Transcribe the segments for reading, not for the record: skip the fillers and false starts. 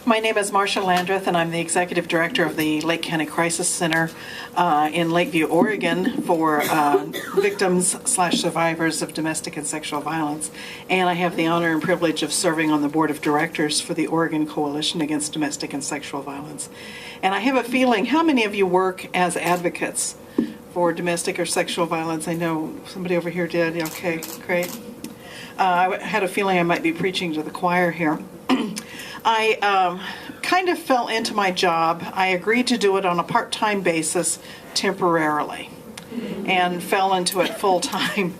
My name is Marsha Landreth, and I'm the Executive Director of the Lake County Crisis Center in Lakeview, Oregon, for victims/survivors of domestic and sexual violence. And I have the honor and privilege of serving on the Board of Directors for the Oregon Coalition Against Domestic and Sexual Violence. And I have a feeling, how many of you work as advocates for domestic or sexual violence? I know somebody over here did. Okay, great. I had a feeling I might be preaching to the choir here. I kind of fell into my job. I agreed to do it on a part-time basis temporarily and fell into it full-time.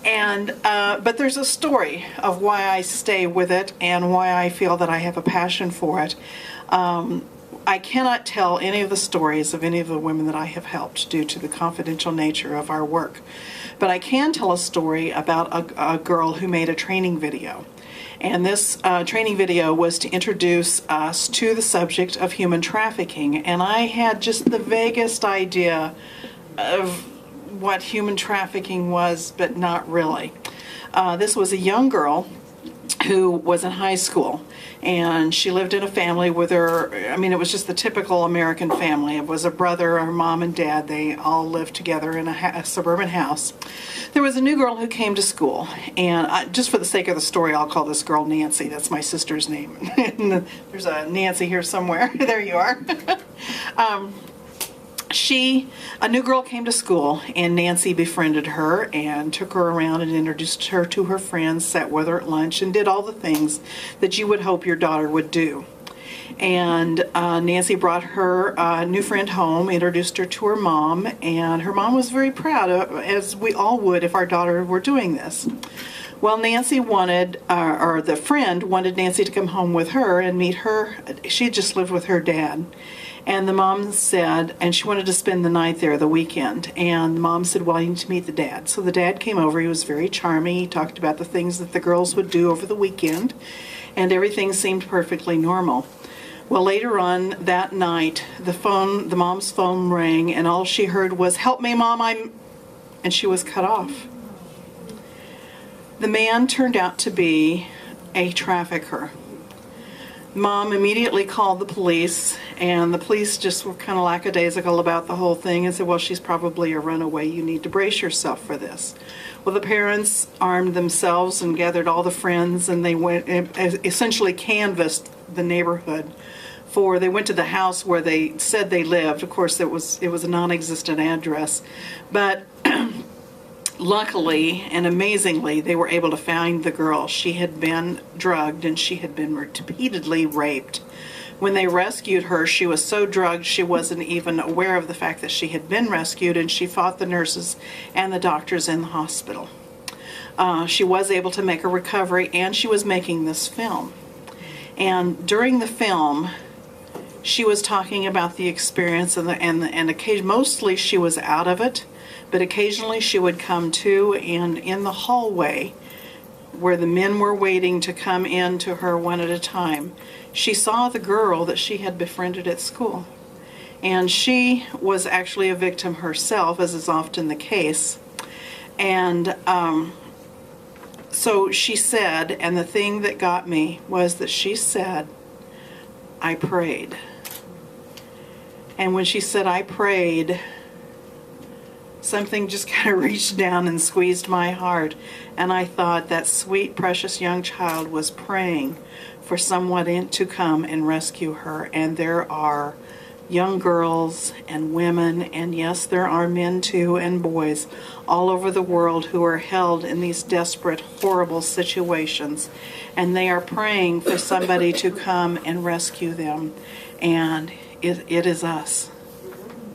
And but there's a story of why I stay with it and why I feel that I have a passion for it. I cannot tell any of the stories of any of the women that I have helped due to the confidential nature of our work. But I can tell a story about a girl who made a training video. And this training video was to introduce us to the subject of human trafficking. And I had just the vaguest idea of what human trafficking was, but not really. This was a young girl who was in high school, and she lived in a family with her, it was just the typical American family. It was a brother, her mom and dad. They all lived together in a suburban house. There was a new girl who came to school, and just for the sake of the story, I'll call this girl Nancy. That's my sister's name. There's a Nancy here somewhere. There you are. A new girl came to school, and Nancy befriended her and took her around and introduced her to her friends, sat with her at lunch, and did all the things that you would hope your daughter would do. And Nancy brought her new friend home, introduced her to her mom, and her mom was very proud, as we all would if our daughter were doing this. Well, Nancy wanted, or the friend wanted Nancy to come home with her and meet her. She had just lived with her dad. And the mom said, and she wanted to spend the night there, the weekend. And the mom said, well, I need to meet the dad. So the dad came over. He was very charming. He talked about the things that the girls would do over the weekend. And everything seemed perfectly normal. Well, later on that night, the mom's phone rang, and all she heard was, help me, Mom, and she was cut off. The man turned out to be a trafficker. Mom immediately called the police, and the police just were kind of lackadaisical about the whole thing and said, well, she's probably a runaway. You need to brace yourself for this. Well, the parents armed themselves and gathered all the friends, and they went and essentially canvassed the neighborhood. They went to the house where they said they lived. Of course, it was a non-existent address. But luckily and amazingly, they were able to find the girl. She had been drugged and she had been repeatedly raped. When they rescued her, she was so drugged she wasn't even aware of the fact that she had been rescued, and she fought the nurses and the doctors in the hospital. She was able to make a recovery, and she was making this film. And during the film, she was talking about the experience, and occasionally, mostly she was out of it, but occasionally she would come to, and in the hallway where the men were waiting to come in to her one at a time, she saw the girl that she had befriended at school. And she was actually a victim herself, as is often the case. And so she said, and the thing that got me was that she said, I prayed. And when she said, I prayed, something just kind of reached down and squeezed my heart. And I thought that sweet, precious young child was praying for someone to come and rescue her. And there are young girls and women, and yes, there are men too, and boys all over the world who are held in these desperate, horrible situations. And they are praying for somebody to come and rescue them. And it is us.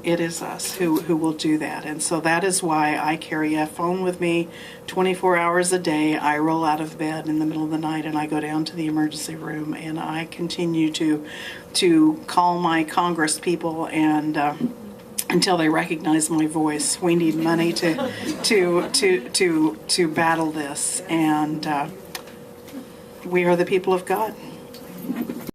It is us who will do that. And so that is why I carry a phone with me 24 hours a day. I roll out of bed in the middle of the night and I go down to the emergency room, and I continue to call my Congress people and until they recognize my voice. We need money to battle this, and we are the people of God.